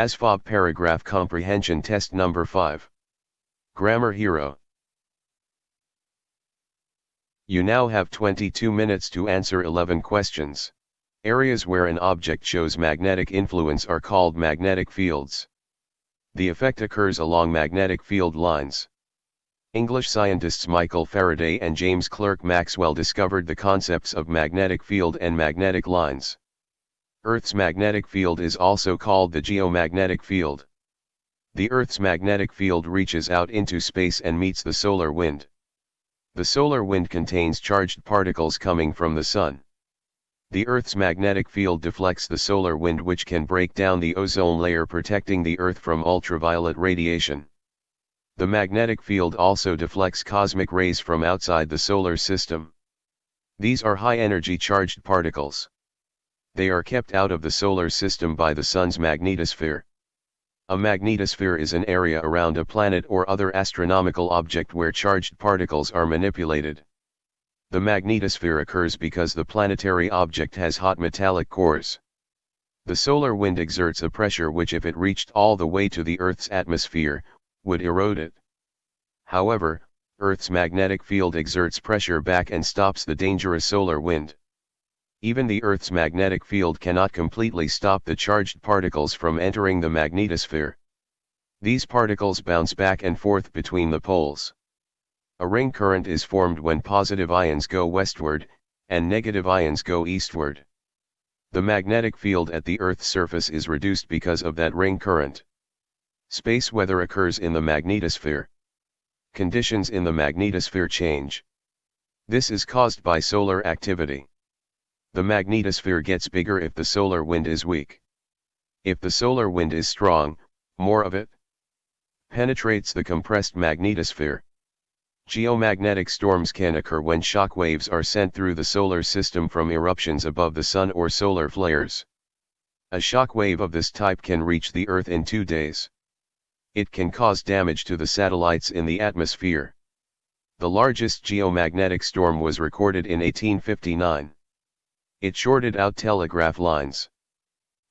ASVAB Paragraph Comprehension Test Number 5. Grammar Hero. You now have 22 minutes to answer 11 questions. Areas where an object shows magnetic influence are called magnetic fields. The effect occurs along magnetic field lines. English scientists Michael Faraday and James Clerk Maxwell discovered the concepts of magnetic field and magnetic lines. Earth's magnetic field is also called the geomagnetic field. The Earth's magnetic field reaches out into space and meets the solar wind. The solar wind contains charged particles coming from the sun. The Earth's magnetic field deflects the solar wind, which can break down the ozone layer, protecting the Earth from ultraviolet radiation. The magnetic field also deflects cosmic rays from outside the solar system. These are high-energy charged particles. They are kept out of the solar system by the sun's magnetosphere. A magnetosphere is an area around a planet or other astronomical object where charged particles are manipulated. The magnetosphere occurs because the planetary object has hot metallic cores. The solar wind exerts a pressure which, if it reached all the way to the Earth's atmosphere, would erode it. However, Earth's magnetic field exerts pressure back and stops the dangerous solar wind. Even the Earth's magnetic field cannot completely stop the charged particles from entering the magnetosphere. These particles bounce back and forth between the poles. A ring current is formed when positive ions go westward, and negative ions go eastward. The magnetic field at the Earth's surface is reduced because of that ring current. Space weather occurs in the magnetosphere. Conditions in the magnetosphere change. This is caused by solar activity. The magnetosphere gets bigger if the solar wind is weak. If the solar wind is strong, more of it penetrates the compressed magnetosphere. Geomagnetic storms can occur when shock waves are sent through the solar system from eruptions above the sun or solar flares. A shock wave of this type can reach the Earth in 2 days. It can cause damage to the satellites in the atmosphere. The largest geomagnetic storm was recorded in 1859. It shorted out telegraph lines.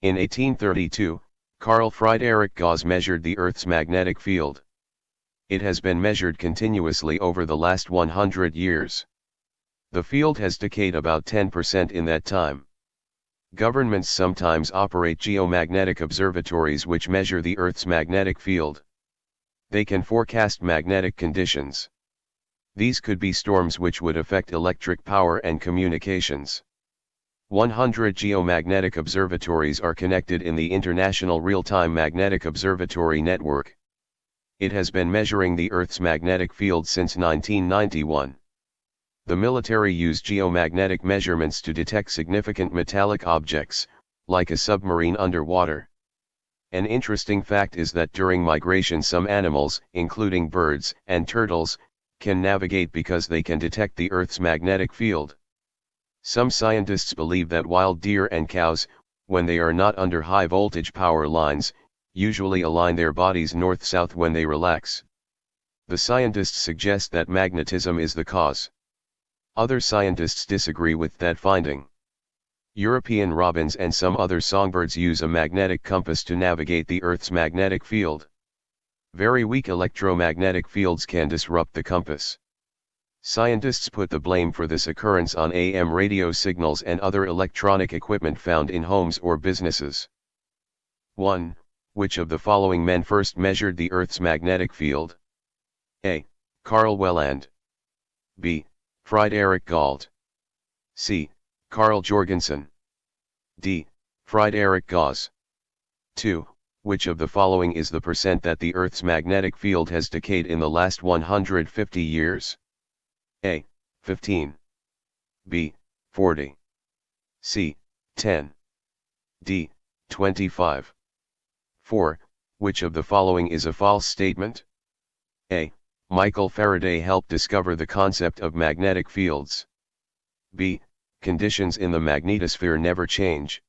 In 1832, Carl Friedrich Gauss measured the Earth's magnetic field. It has been measured continuously over the last 100 years. The field has decayed about 10% in that time. Governments sometimes operate geomagnetic observatories which measure the Earth's magnetic field. They can forecast magnetic conditions. These could be storms which would affect electric power and communications. 100 geomagnetic observatories are connected in the International Real-Time Magnetic Observatory Network. It has been measuring the Earth's magnetic field since 1991. The military use geomagnetic measurements to detect significant metallic objects, like a submarine underwater. An interesting fact is that during migration some animals, including birds and turtles, can navigate because they can detect the Earth's magnetic field. Some scientists believe that wild deer and cows, when they are not under high-voltage power lines, usually align their bodies north-south when they relax. The scientists suggest that magnetism is the cause. Other scientists disagree with that finding. European robins and some other songbirds use a magnetic compass to navigate the Earth's magnetic field. Very weak electromagnetic fields can disrupt the compass. Scientists put the blame for this occurrence on AM radio signals and other electronic equipment found in homes or businesses. 1. Which of the following men first measured the Earth's magnetic field? A. Carl Welland. B. Friedrich Gauss. C. Carl Jorgensen. D. Friedrich Gauss. 2. Which of the following is the percent that the Earth's magnetic field has decayed in the last 150 years? A. 15. B. 40. C. 10. D. 25. 4. Which of the following is a false statement? A. Michael Faraday helped discover the concept of magnetic fields. B. Conditions in the magnetosphere never change.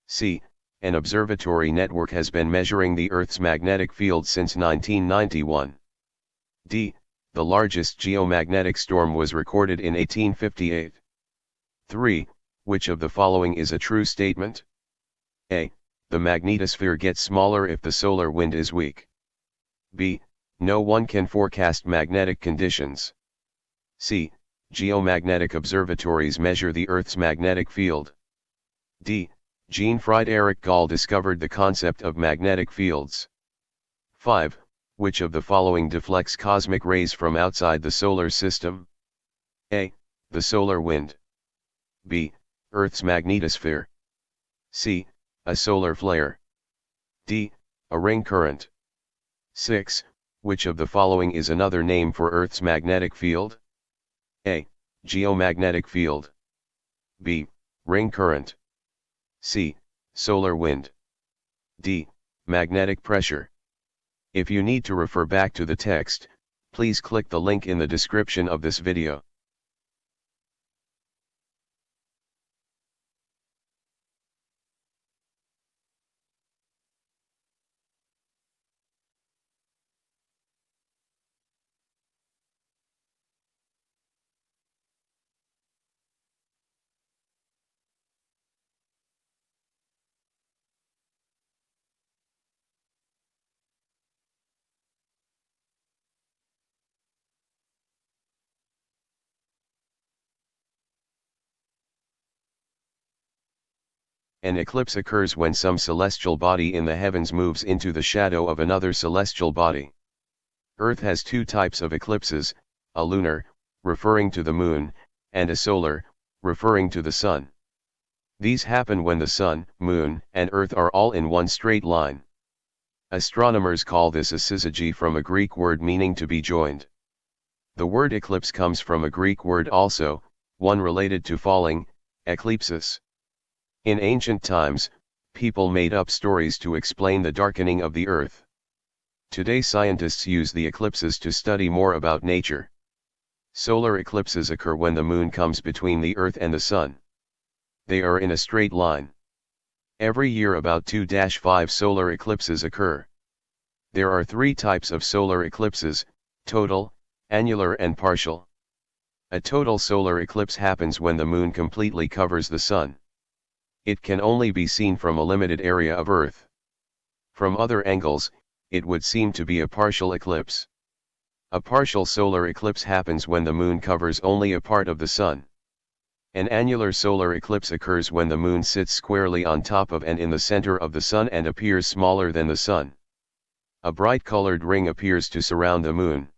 C. An observatory network has been measuring the Earth's magnetic field since 1991. D. The largest geomagnetic storm was recorded in 1858. 3. Which of the following is a true statement? A. the magnetosphere gets smaller if the solar wind is weak. B. No one can forecast magnetic conditions. C. Geomagnetic observatories measure the Earth's magnetic field. D. Jean-Frédéric Gall discovered the concept of magnetic fields. 5. Which of the following deflects cosmic rays from outside the solar system? A. The solar wind. B. Earth's magnetosphere. C. A solar flare. D. A ring current. 6. Which of the following is another name for Earth's magnetic field? A. Geomagnetic field. B. Ring current. C. Solar wind. D. Magnetic pressure. If you need to refer back to the text, please click the link in the description of this video. An eclipse occurs when some celestial body in the heavens moves into the shadow of another celestial body. Earth has two types of eclipses, a lunar, referring to the moon, and a solar, referring to the sun. These happen when the sun, moon, and Earth are all in one straight line. Astronomers call this a syzygy, from a Greek word meaning to be joined. The word eclipse comes from a Greek word also, one related to falling, eklypsis. In ancient times, people made up stories to explain the darkening of the Earth. Today scientists use the eclipses to study more about nature. Solar eclipses occur when the moon comes between the Earth and the sun. They are in a straight line. Every year about 2-5 solar eclipses occur. There are three types of solar eclipses: total, annular and partial. A total solar eclipse happens when the moon completely covers the sun. It can only be seen from a limited area of Earth. From other angles, it would seem to be a partial eclipse. A partial solar eclipse happens when the moon covers only a part of the sun. An annular solar eclipse occurs when the moon sits squarely on top of and in the center of the sun and appears smaller than the sun. A bright colored ring appears to surround the moon.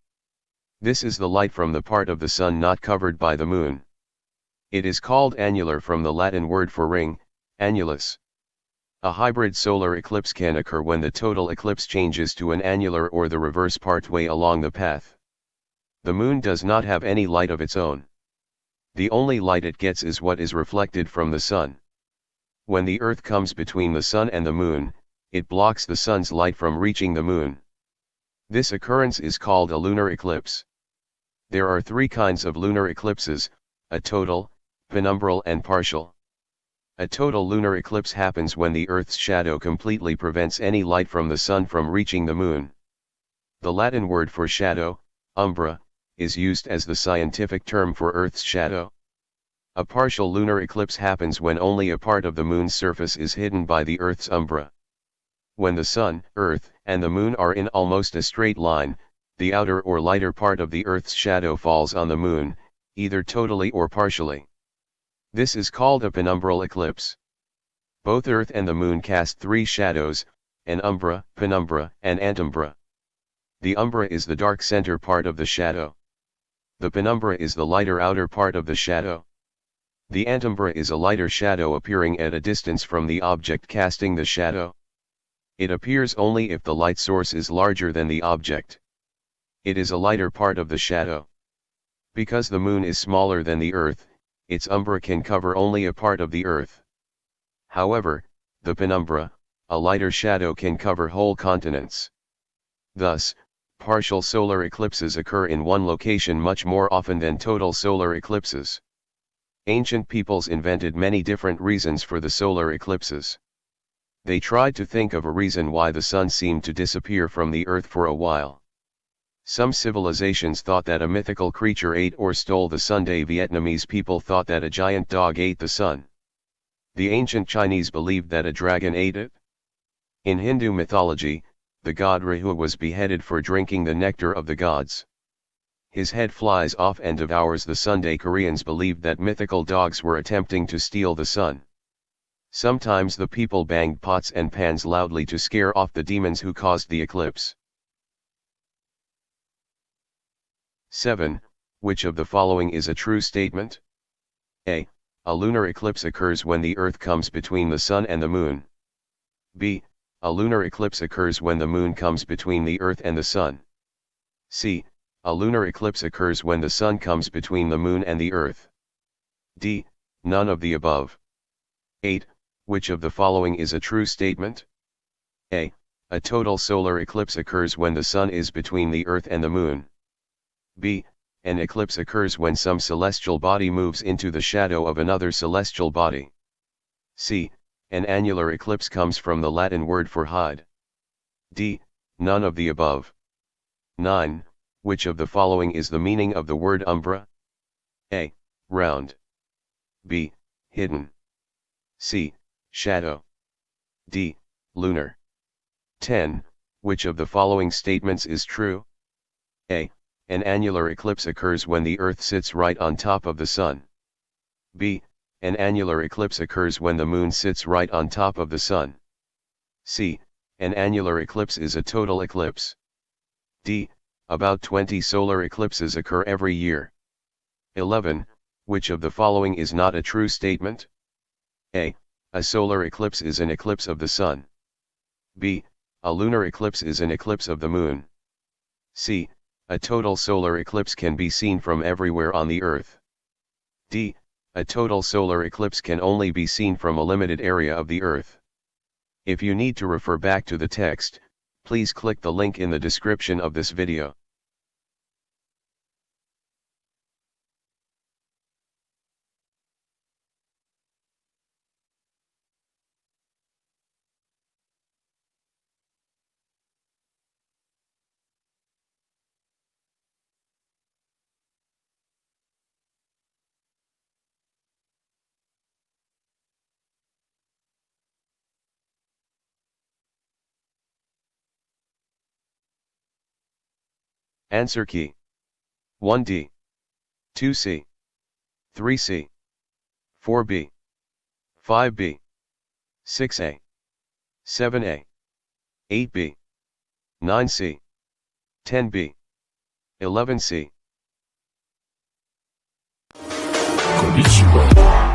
This is the light from the part of the sun not covered by the moon. It is called annular from the Latin word for ring, annulus. A hybrid solar eclipse can occur when the total eclipse changes to an annular or the reverse partway along the path. The moon does not have any light of its own. The only light it gets is what is reflected from the sun. When the Earth comes between the sun and the moon, it blocks the sun's light from reaching the moon. This occurrence is called a lunar eclipse. There are three kinds of lunar eclipses: a total, penumbral and partial. A total lunar eclipse happens when the Earth's shadow completely prevents any light from the sun from reaching the moon. The Latin word for shadow, umbra, is used as the scientific term for Earth's shadow. A partial lunar eclipse happens when only a part of the moon's surface is hidden by the Earth's umbra. When the sun, Earth, and the moon are in almost a straight line, the outer or lighter part of the Earth's shadow falls on the moon, either totally or partially. This is called a penumbral eclipse. Both Earth and the moon cast three shadows: an umbra, penumbra, and antumbra. The umbra is the dark center part of the shadow. The penumbra is the lighter outer part of the shadow. The antumbra is a lighter shadow appearing at a distance from the object casting the shadow. It appears only if the light source is larger than the object. It is a lighter part of the shadow. Because the moon is smaller than the Earth, its umbra can cover only a part of the Earth. However, the penumbra, a lighter shadow, can cover whole continents. Thus, partial solar eclipses occur in one location much more often than total solar eclipses. Ancient peoples invented many different reasons for the solar eclipses. They tried to think of a reason why the sun seemed to disappear from the Earth for a while. Some civilizations thought that a mythical creature ate or stole the sun. Vietnamese people thought that a giant dog ate the sun. The ancient Chinese believed that a dragon ate it. In Hindu mythology, the god Rahu was beheaded for drinking the nectar of the gods. His head flies off and devours the Sunday. Koreans believed that mythical dogs were attempting to steal the sun. Sometimes the people banged pots and pans loudly to scare off the demons who caused the eclipse. 7. Which of the following is a true statement? A. A lunar eclipse occurs when the Earth comes between the Sun and the Moon. B. A lunar eclipse occurs when the Moon comes between the Earth and the Sun. C. A lunar eclipse occurs when the Sun comes between the Moon and the Earth. D. None of the above. 8. Which of the following is a true statement? A. A total solar eclipse occurs when the Sun is between the Earth and the Moon. B. An eclipse occurs when some celestial body moves into the shadow of another celestial body. C. An annular eclipse comes from the Latin word for hide. D. None of the above. 9. Which of the following is the meaning of the word umbra? A. Round. B. Hidden. C. Shadow. D. Lunar. 10. Which of the following statements is true? A. An annular eclipse occurs when the Earth sits right on top of the Sun. B. An annular eclipse occurs when the Moon sits right on top of the Sun. C. An annular eclipse is a total eclipse. D. About 20 solar eclipses occur every year. 11. Which of the following is not a true statement? A. A solar eclipse is an eclipse of the Sun. B. A lunar eclipse is an eclipse of the Moon. C. A total solar eclipse can be seen from everywhere on the Earth. D. A total solar eclipse can only be seen from a limited area of the Earth. If you need to refer back to the text, please click the link in the description of this video. Answer key: 1D, 2C, 3C, 4B, 5B, 6A, 7A, 8B, 9C, 10B, 11C. Konnichiwa.